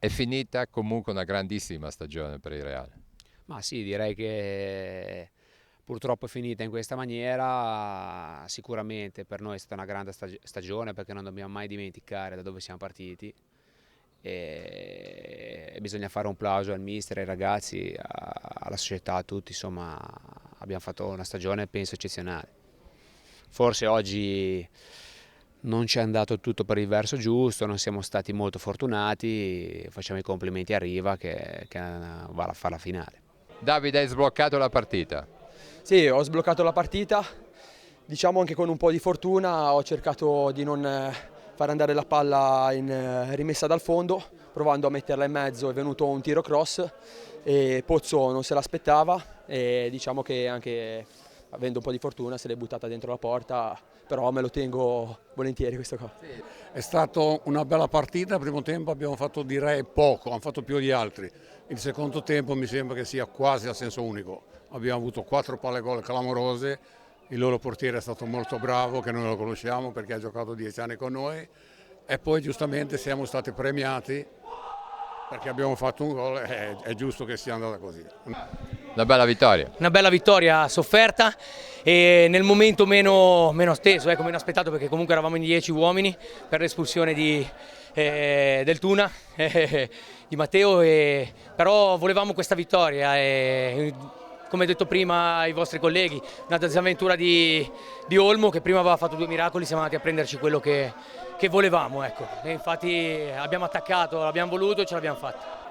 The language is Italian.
È finita comunque una grandissima stagione per il Reale. Ma sì, direi che purtroppo è finita in questa maniera. Sicuramente per noi è stata una grande stagione, perché non dobbiamo mai dimenticare da dove siamo partiti e bisogna fare un plauso al mister, ai ragazzi, alla società, a tutti. Insomma, abbiamo fatto una stagione penso eccezionale. Forse oggi non ci è andato tutto per il verso giusto, non siamo stati molto fortunati. Facciamo i complimenti a Riva che va a fare la finale. Davide, hai sbloccato la partita. Sì, ho sbloccato la partita, diciamo anche con un po' di fortuna. Ho cercato di non far andare la palla in rimessa dal fondo, provando a metterla in mezzo. È venuto un tiro cross e Pozzo non se l'aspettava, e diciamo che anche avendo un po' di fortuna se l'è buttata dentro la porta, però me lo tengo volentieri questo qua. È stata una bella partita. Il primo tempo abbiamo fatto, direi, poco, hanno fatto più di altri. Il secondo tempo mi sembra che sia quasi a senso unico. Abbiamo avuto 4 palle gol clamorose, il loro portiere è stato molto bravo, che noi lo conosciamo perché ha giocato 10 anni con noi, e poi giustamente siamo stati premiati perché abbiamo fatto un gol, è giusto che sia andata così. Una bella vittoria. Una bella vittoria sofferta e nel momento meno atteso, meno aspettato, perché comunque eravamo in 10 uomini per l'espulsione del Tuna, di Matteo, però volevamo questa vittoria. Come detto prima ai vostri colleghi, una disavventura di Olmo, che prima aveva fatto 2 miracoli, siamo andati a prenderci quello che volevamo, ecco. E infatti abbiamo attaccato, l'abbiamo voluto e ce l'abbiamo fatta.